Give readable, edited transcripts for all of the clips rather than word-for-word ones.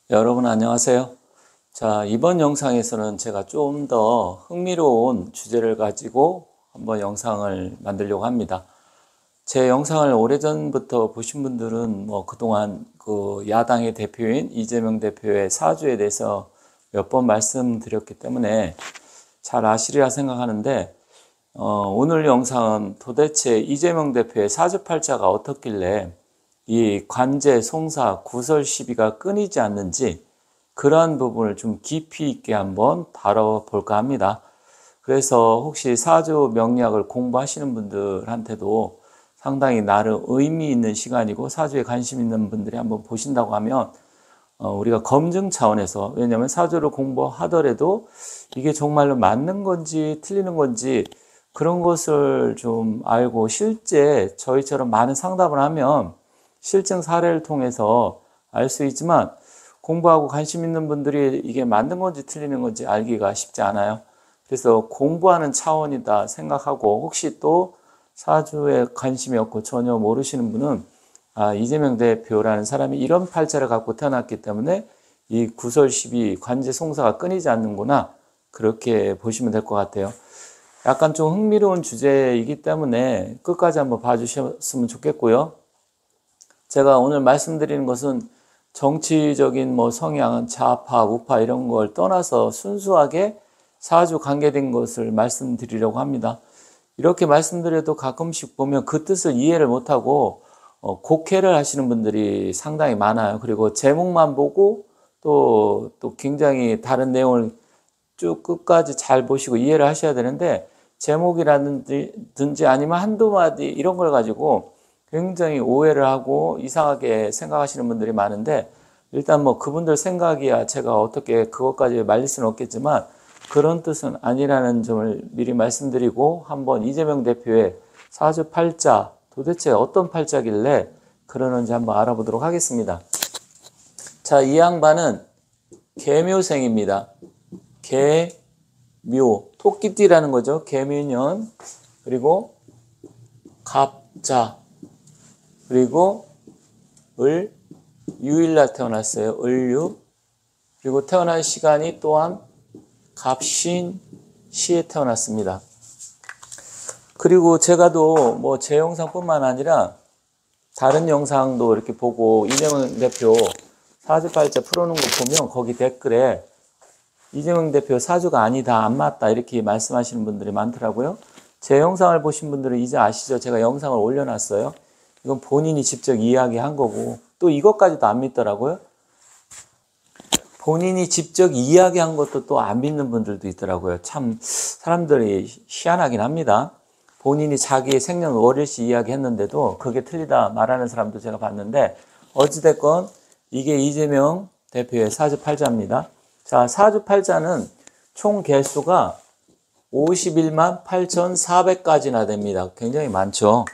여러분 안녕하세요. 자, 이번 영상에서는 제가 좀 더 흥미로운 주제를 가지고 한번 영상을 만들려고 합니다. 제 영상을 오래전부터 보신 분들은 그동안 그 야당의 대표인 이재명 대표의 사주에 대해서 몇 번 말씀드렸기 때문에 잘 아시리라 생각하는데, 오늘 영상은 도대체 이재명 대표의 사주팔자가 어떻길래 이 관제, 송사, 구설 시비가 끊이지 않는지 그러한 부분을 좀 깊이 있게 한번 다뤄볼까 합니다. 그래서 혹시 사주 명리학을 공부하시는 분들한테도 상당히 나름 의미 있는 시간이고, 사주에 관심 있는 분들이 한번 보신다고 하면 우리가 검증 차원에서, 왜냐하면 사주를 공부하더라도 이게 정말로 맞는 건지 틀리는 건지 그런 것을 좀 알고, 실제 저희처럼 많은 상담을 하면 실증 사례를 통해서 알 수 있지만, 공부하고 관심 있는 분들이 이게 맞는 건지 틀리는 건지 알기가 쉽지 않아요. 그래서 공부하는 차원이다 생각하고, 혹시 또 사주에 관심이 없고 전혀 모르시는 분은 이재명 대표라는 사람이 이런 팔자를 갖고 태어났기 때문에 이 구설시비, 관제송사가 끊이지 않는구나, 그렇게 보시면 될 것 같아요. 약간 좀 흥미로운 주제이기 때문에 끝까지 한번 봐주셨으면 좋겠고요. 제가 오늘 말씀드리는 것은 정치적인 성향, 좌파, 우파 이런 걸 떠나서 순수하게 사주 관계된 것을 말씀드리려고 합니다. 이렇게 말씀드려도 가끔씩 보면 그 뜻을 이해를 못하고 곡해를 하시는 분들이 상당히 많아요. 그리고 제목만 보고 또 굉장히 다른 내용을 쭉 끝까지 잘 보시고 이해를 하셔야 되는데, 제목이라든지 아니면 한두 마디 이런 걸 가지고 굉장히 오해를 하고 이상하게 생각하시는 분들이 많은데, 일단 그분들 생각이야 제가 어떻게 그것까지 말릴 수는 없겠지만 그런 뜻은 아니라는 점을 미리 말씀드리고, 한번 이재명 대표의 사주 팔자, 도대체 어떤 팔자길래 그러는지 한번 알아보도록 하겠습니다. 자, 이 양반은 계묘생입니다. 계묘, 토끼띠라는 거죠. 계묘년, 그리고 갑자, 그리고 을유일날 태어났어요. 을유. 그리고 태어난 시간이 또한 갑신시에 태어났습니다. 그리고 제가도 제 영상뿐만 아니라 다른 영상도 이렇게 보고 이재명 대표 사주팔자 풀어놓은 거 보면 거기 댓글에 이재명 대표 사주가 아니다, 안 맞다 이렇게 말씀하시는 분들이 많더라고요. 제 영상을 보신 분들은 이제 아시죠? 제가 영상을 올려놨어요. 이건 본인이 직접 이야기한 거고, 또 이것까지도 안 믿더라고요. 본인이 직접 이야기한 것도 또 안 믿는 분들도 있더라고요. 참 사람들이 희한하긴 합니다. 본인이 자기의 생년월일시 이야기했는데도 그게 틀리다 말하는 사람도 제가 봤는데, 어찌됐건 이게 이재명 대표의 사주팔자입니다. 자, 사주팔자는 총 개수가 51만 8,400가지나 됩니다. 굉장히 많죠.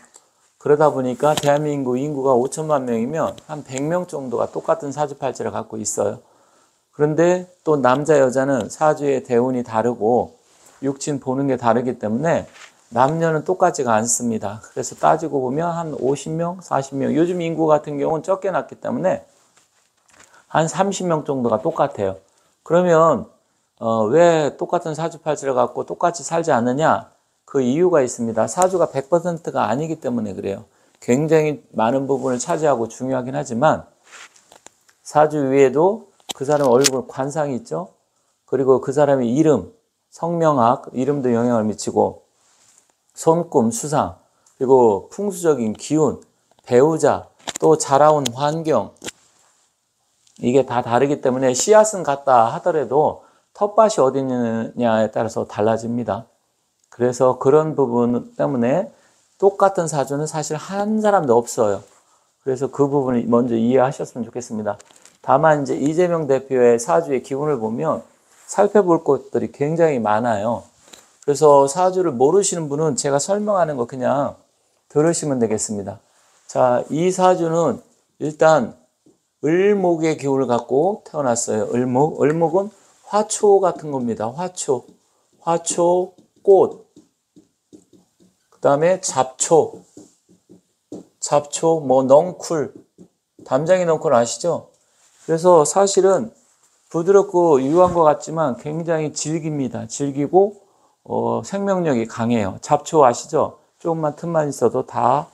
그러다 보니까 대한민국 인구가 5천만 명이면 한 100명 정도가 똑같은 사주팔자를 갖고 있어요. 그런데 또 남자 여자는 사주의 대운이 다르고 육친 보는 게 다르기 때문에 남녀는 똑같지가 않습니다. 그래서 따지고 보면 한 50명, 40명, 요즘 인구 같은 경우는 적게 났기 때문에 한 30명 정도가 똑같아요. 그러면 왜 똑같은 사주팔자를 갖고 똑같이 살지 않느냐? 그 이유가 있습니다. 사주가 100%가 아니기 때문에 그래요. 굉장히 많은 부분을 차지하고 중요하긴 하지만, 사주 위에도 그 사람 얼굴 관상이 있죠. 그리고 그 사람의 이름, 성명학, 이름도 영향을 미치고, 손금, 수상, 그리고 풍수적인 기운, 배우자, 또 자라온 환경, 이게 다 다르기 때문에 씨앗은 같다 하더라도 텃밭이 어디 있느냐에 따라서 달라집니다. 그래서 그런 부분 때문에 똑같은 사주는 사실 한 사람도 없어요. 그래서 그 부분을 먼저 이해하셨으면 좋겠습니다. 다만 이제 이재명 대표의 사주의 기운을 보면 살펴볼 것들이 굉장히 많아요. 그래서 사주를 모르시는 분은 제가 설명하는 거 그냥 들으시면 되겠습니다. 자, 이 사주는 일단 을목의 기운을 갖고 태어났어요. 을목은 화초 같은 겁니다. 화초, 꽃. 그 다음에 잡초, 넝쿨. 담장이 넝쿨 아시죠? 그래서 사실은 부드럽고 유한 것 같지만 굉장히 질깁니다. 질기고 생명력이 강해요. 잡초 아시죠? 조금만 틈만 있어도 다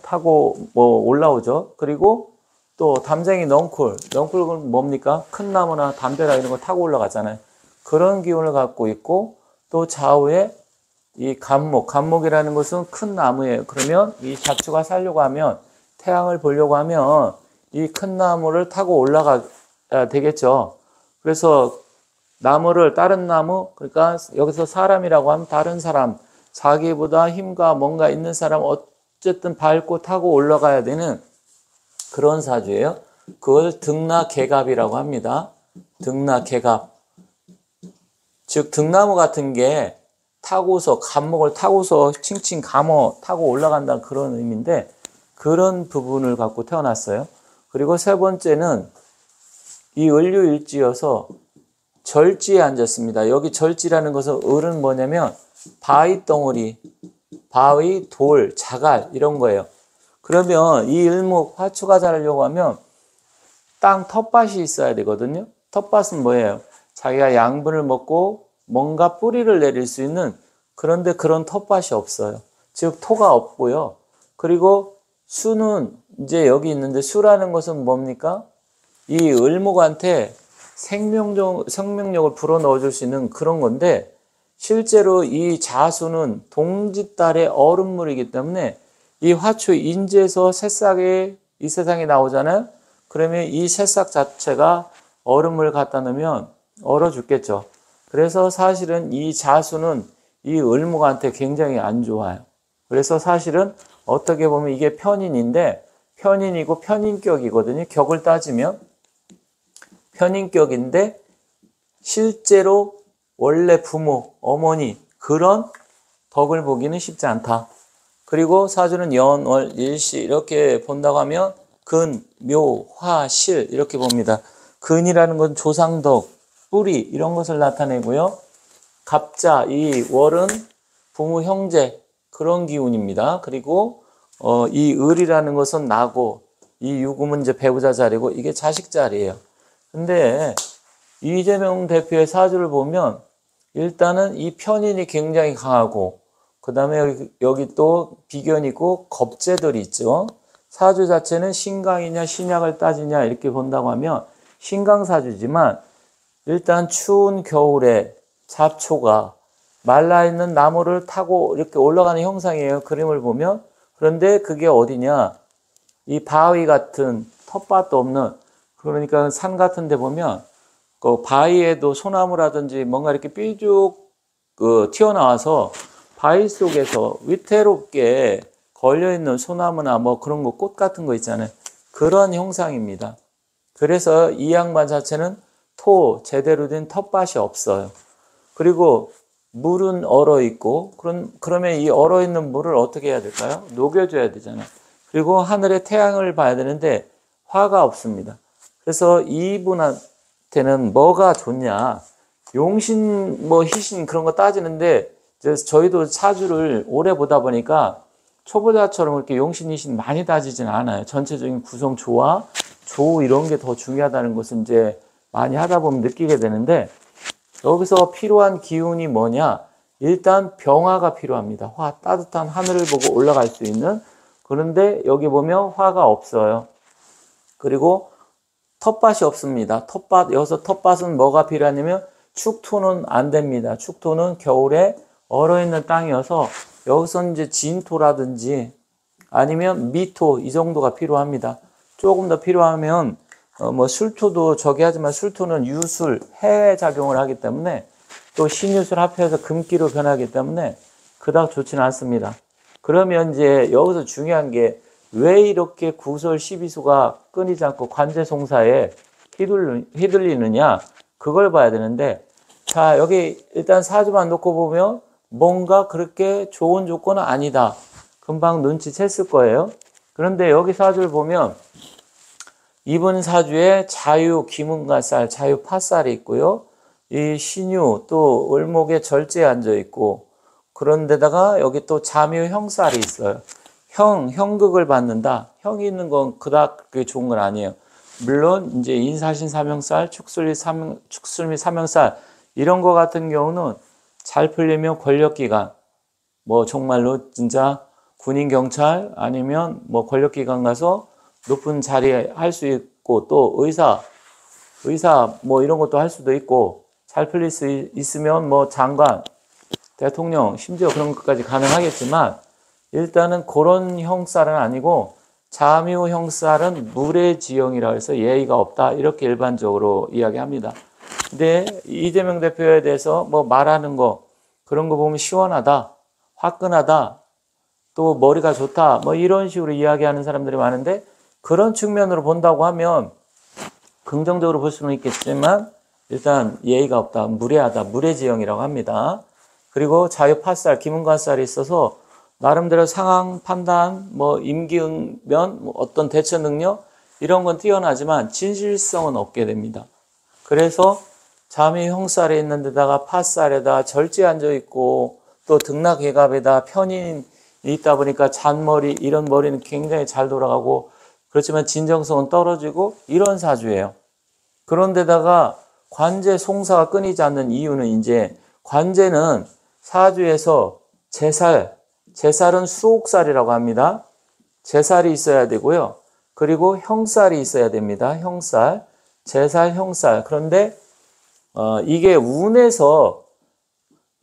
타고 올라오죠. 그리고 또 담쟁이 넝쿨은 뭡니까? 큰 나무나 담벼락 이런 거 타고 올라가잖아요. 그런 기운을 갖고 있고, 또 좌우에 이 감목이라는 것은 큰 나무예요. 그러면 이 잡초가 살려고 하면, 태양을 보려고 하면 이 큰 나무를 타고 올라가야 되겠죠. 그래서 다른 나무, 그러니까 여기서 사람이라고 하면 다른 사람, 자기보다 힘과 뭔가 있는 사람, 어쨌든 밟고 타고 올라가야 되는 그런 사주예요. 그걸 등나개갑이라고 합니다. 등나개갑. 즉 등나무 같은 게 감목을 타고서 칭칭 감어 타고 올라간다는 그런 의미인데, 그런 부분을 갖고 태어났어요. 그리고 세 번째는 이 을류일지여서 절지에 앉았습니다. 여기 절지라는 것은 을은 뭐냐면 바위 덩어리, 바위, 돌, 자갈 이런 거예요. 그러면 이 을목 화초가 자라려고 하면 땅 텃밭이 있어야 되거든요. 텃밭은 뭐예요? 자기가 양분을 먹고 뭔가 뿌리를 내릴 수 있는, 그런데 그런 텃밭이 없어요. 즉 토가 없고요. 그리고 수는 이제 여기 있는데, 수라는 것은 뭡니까? 이 을목한테 생명력을 불어넣어 줄 수 있는 그런 건데, 실제로 이 자수는 동짓달의 얼음물이기 때문에 이 화초 인지에서 새싹이 이 세상에 나오잖아요. 그러면 이 새싹 자체가 얼음을 갖다 넣으면 얼어 죽겠죠. 그래서 사실은 이 자수는 이 을목한테 굉장히 안 좋아요. 그래서 사실은 어떻게 보면 이게 편인인데, 편인이고 편인격이거든요. 격을 따지면 편인격인데, 실제로 원래 부모, 어머니 그런 덕을 보기는 쉽지 않다. 그리고 사주는 연, 월, 일시 이렇게 본다고 하면 근, 묘, 화, 실 이렇게 봅니다. 근이라는 건 조상덕, 뿌리 이런 것을 나타내고요. 갑자, 이 월은 부모, 형제 그런 기운입니다. 그리고 이 을이라는 것은 나고, 이 유금은 이제 배우자 자리고, 이게 자식 자리예요. 근데 이재명 대표의 사주를 보면 일단은 이 편인이 굉장히 강하고, 그 다음에 여기 또 비견이고 겁재들이 있죠. 사주 자체는 신강이냐 신약을 따지냐 이렇게 본다고 하면 신강사주지만, 일단 추운 겨울에 잡초가 말라있는 나무를 타고 이렇게 올라가는 형상이에요. 그림을 보면. 그런데 그게 어디냐, 이 바위 같은 텃밭도 없는, 그러니까 산 같은 데 보면 그 바위에도 소나무라든지 뭔가 이렇게 삐죽 튀어나와서 바위 속에서 위태롭게 걸려있는 소나무나 뭐 그런 거, 꽃 같은 거 있잖아요. 그런 형상입니다. 그래서 이 양반 자체는 제대로 된 텃밭이 없어요. 그리고 물은 얼어있고, 그러면 이 얼어있는 물을 어떻게 해야 될까요? 녹여줘야 되잖아요. 그리고 하늘에 태양을 봐야 되는데 화가 없습니다. 그래서 이분한테는 뭐가 좋냐, 용신, 희신 그런 거 따지는데, 저희도 사주를 오래 보다 보니까 초보자처럼 이렇게 용신, 희신 많이 따지진 않아요. 전체적인 구성, 조화, 조 이런 게 더 중요하다는 것을 이제 많이 하다 보면 느끼게 되는데, 여기서 필요한 기운이 뭐냐? 일단 병화가 필요합니다. 따뜻한 하늘을 보고 올라갈 수 있는. 그런데 여기 보면 화가 없어요. 그리고 텃밭이 없습니다. 여기서 텃밭은 뭐가 필요하냐면 축토는 안 됩니다. 축토는 겨울에 얼어있는 땅이어서 여기서 이제 진토라든지 아니면 미토 이 정도가 필요합니다. 조금 더 필요하면 술토도 저기 하지만, 술토는 유술, 해외 작용을 하기 때문에, 또 신유술 합해서 금기로 변하기 때문에 그닥 좋지는 않습니다. 그러면 이제 여기서 중요한 게, 왜 이렇게 구설 12수가 끊이지 않고 관제송사에 휘둘리느냐, 그걸 봐야 되는데, 자, 여기 일단 사주만 놓고 보면 뭔가 그렇게 좋은 조건은 아니다. 금방 눈치챘을 거예요. 그런데 여기 사주를 보면 이분 사주에 자유 기문가살, 자유 파살이 있고요. 이 신유 또 을목에 절제에 앉아 있고, 그런데다가 여기 또 자묘 형살이 있어요. 형극을 받는다. 형이 있는 건 그닥 그게 좋은 건 아니에요. 물론 이제 인사신 사명살, 축술 및 사명살 이런 거 같은 경우는 잘 풀리면 권력기관, 뭐 정말로 진짜 군인 경찰 아니면 뭐 권력기관 가서 높은 자리에 할 수 있고, 또 의사 뭐 이런 것도 할 수도 있고, 잘 풀릴 수 있으면 뭐 장관, 대통령, 심지어 그런 것까지 가능하겠지만, 일단은 그런 형살은 아니고 잠유 형살은 무례지형이라 해서 예의가 없다, 이렇게 일반적으로 이야기합니다. 근데 이재명 대표에 대해서 뭐 말하는 거, 그런 거 보면 시원하다, 화끈하다, 또 머리가 좋다, 뭐 이런 식으로 이야기하는 사람들이 많은데, 그런 측면으로 본다고 하면 긍정적으로 볼 수는 있겠지만 일단 예의가 없다, 무례하다, 무례지형이라고 합니다. 그리고 자유파살, 기문관살이 있어서 나름대로 상황 판단, 뭐 임기응변, 뭐 어떤 대처 능력 이런 건 뛰어나지만 진실성은 없게 됩니다. 그래서 잠이 형살에 있는 데다가 파살에다 절제 앉아 있고, 또 등락외갑에다 편인이 있다 보니까 잔머리, 이런 머리는 굉장히 잘 돌아가고, 그렇지만 진정성은 떨어지고, 이런 사주예요. 그런데다가 관제 송사가 끊이지 않는 이유는, 이제 관제는 사주에서 제살은 수옥살이라고 합니다. 제살이 있어야 되고요. 그리고 형살이 있어야 됩니다. 형살, 제살, 형살. 그런데 이게 운에서,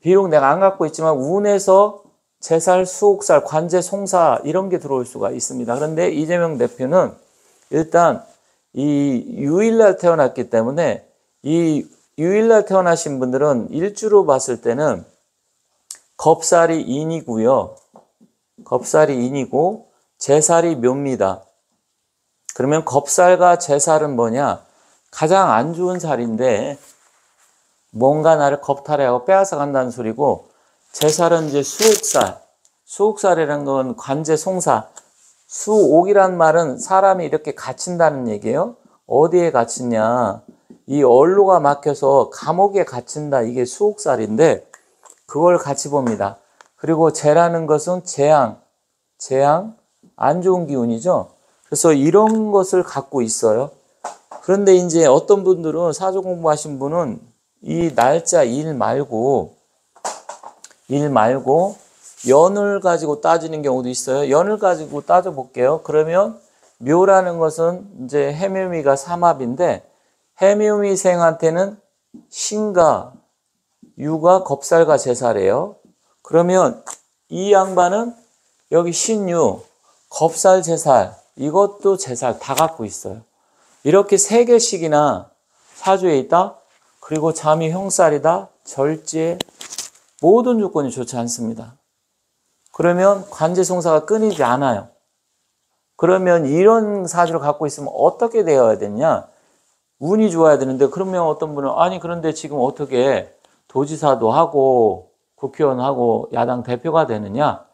비록 내가 안 갖고 있지만 운에서 제살, 수옥살, 관제, 송사 이런 게 들어올 수가 있습니다. 그런데 이재명 대표는 일단 이 유일날 태어났기 때문에, 이 유일날 태어나신 분들은 일주로 봤을 때는 겁살이 인이고요. 겁살이 인이고 제살이 묘입니다. 그러면 겁살과 제살은 뭐냐? 가장 안 좋은 살인데 뭔가 나를 겁탈해하고 빼앗아 간다는 소리고, 제살은 이제 수옥살. 수옥살이라는 건 관제 송사. 수옥이란 말은 사람이 이렇게 갇힌다는 얘기예요. 어디에 갇히냐? 이 얼로가 막혀서 감옥에 갇힌다. 이게 수옥살인데 그걸 같이 봅니다. 그리고 재라는 것은 재앙, 안 좋은 기운이죠. 그래서 이런 것을 갖고 있어요. 그런데 이제 어떤 분들은, 사주 공부하신 분은 이 날짜 일 말고 연을 가지고 따지는 경우도 있어요. 연을 가지고 따져볼게요. 그러면 묘라는 것은 이제 해묘미가 삼합인데, 해묘미생한테는 신과 유가 겁살과 제살이에요. 그러면 이 양반은 여기 신유, 겁살, 제살, 이것도 제살 다 갖고 있어요. 이렇게 3개씩이나 사주에 있다. 그리고 잠이 형살이다, 절제, 모든 조건이 좋지 않습니다. 그러면 관제송사가 끊이지 않아요. 그러면 이런 사주를 갖고 있으면 어떻게 되어야 되냐? 운이 좋아야 되는데, 그러면 어떤 분은, 아니 그런데 지금 어떻게 도지사도 하고 국회의원하고 야당 대표가 되느냐?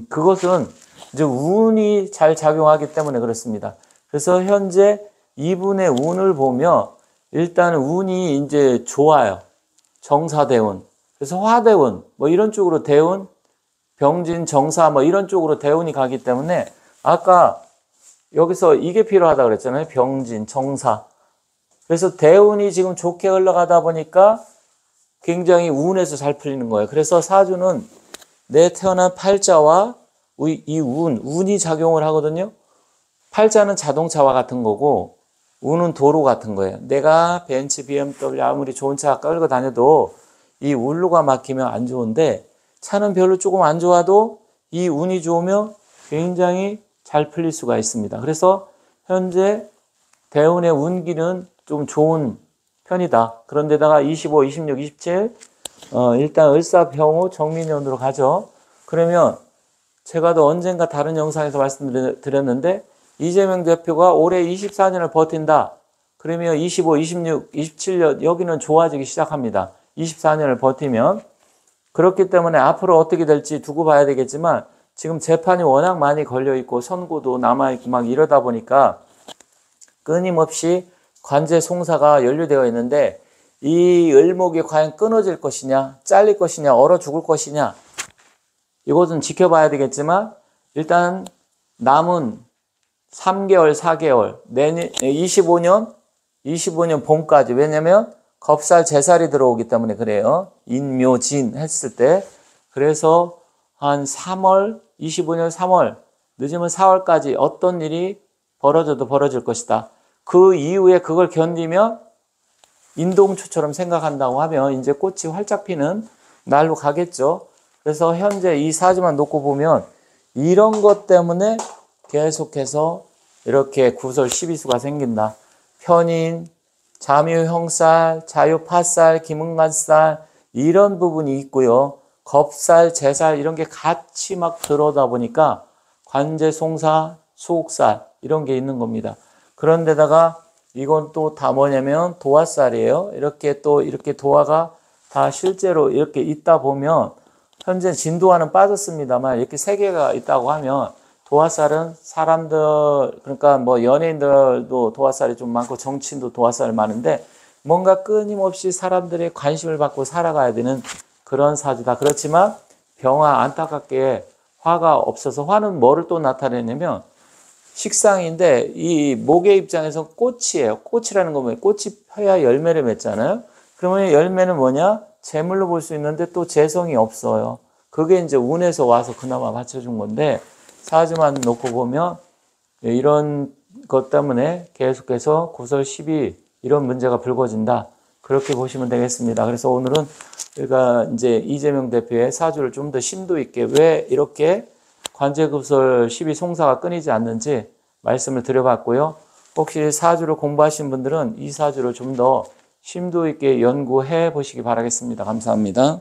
그것은 이제 운이 잘 작용하기 때문에 그렇습니다. 그래서 현재 이분의 운을 보면 일단 운이 이제 좋아요. 정사대운. 그래서 화대운, 뭐 이런 쪽으로 대운, 병진, 정사 뭐 이런 쪽으로 대운이 가기 때문에, 아까 여기서 이게 필요하다 그랬잖아요. 병진, 정사. 그래서 대운이 지금 좋게 흘러가다 보니까 굉장히 운에서 잘 풀리는 거예요. 그래서 사주는 내 태어난 팔자와 이 운이 작용을 하거든요. 팔자는 자동차와 같은 거고 운은 도로 같은 거예요. 내가 벤츠, BMW 아무리 좋은 차 끌고 다녀도 이 울루가 막히면 안 좋은데, 차는 별로 조금 안 좋아도 이 운이 좋으면 굉장히 잘 풀릴 수가 있습니다. 그래서 현재 대운의 운기는 좀 좋은 편이다. 그런데다가 25, 26, 27 일단 을사병호 정민년으로 가죠. 그러면 제가 또 언젠가 다른 영상에서 말씀드렸는데, 이재명 대표가 올해 24년을 버틴다. 그러면 25, 26, 27년 여기는 좋아지기 시작합니다. 24년을 버티면. 그렇기 때문에 앞으로 어떻게 될지 두고 봐야 되겠지만, 지금 재판이 워낙 많이 걸려있고 선고도 남아있고 막 이러다 보니까 끊임없이 관제 송사가 연루되어 있는데, 이 을목이 과연 끊어질 것이냐, 잘릴 것이냐, 얼어 죽을 것이냐, 이것은 지켜봐야 되겠지만, 일단 남은 3개월, 4개월, 내년 25년 봄까지. 왜냐면 겁살, 제살이 들어오기 때문에 그래요. 인묘진 했을 때. 그래서 한 3월, 25년 3월, 늦으면 4월까지 어떤 일이 벌어져도 벌어질 것이다. 그 이후에 그걸 견디며 인동초처럼 생각한다고 하면 이제 꽃이 활짝 피는 날로 가겠죠. 그래서 현재 이 사주만 놓고 보면 이런 것 때문에 계속해서 이렇게 구설 12수가 생긴다. 편인, 잠유형살, 자유파살, 기문간살 이런 부분이 있고요. 겁살, 제살 이런 게 같이 막 들어오다 보니까 관제송사, 수옥살 이런 게 있는 겁니다. 그런데다가 이건 또 다 뭐냐면 도화살이에요. 이렇게 또 이렇게 도화가 다 실제로 이렇게 있다 보면 현재 진도화는 빠졌습니다만 이렇게 세 개가 있다고 하면 도화살은 사람들 그러니까 뭐 연예인들도 도화살이 좀 많고 정치인도 도화살이 많은데 뭔가 끊임없이 사람들의 관심을 받고 살아가야 되는 그런 사주다. 그렇지만 병화 안타깝게 화가 없어서 화는 뭐를 또 나타내냐면 식상인데 이 목의 입장에서 꽃이에요. 꽃이라는 건 뭐예요? 꽃이 펴야 열매를 맺잖아요. 그러면 열매는 뭐냐? 재물로 볼 수 있는데 또 재성이 없어요. 그게 이제 운에서 와서 그나마 받쳐준 건데 사주만 놓고 보면 이런 것 때문에 계속해서 구설 12 이런 문제가 불거진다. 그렇게 보시면 되겠습니다. 그래서 오늘은 우리가 이제 이재명 대표의 사주를 좀 더 심도 있게 왜 이렇게 관제구설 12 송사가 끊이지 않는지 말씀을 드려봤고요. 혹시 사주를 공부하신 분들은 이 사주를 좀 더 심도 있게 연구해 보시기 바라겠습니다. 감사합니다.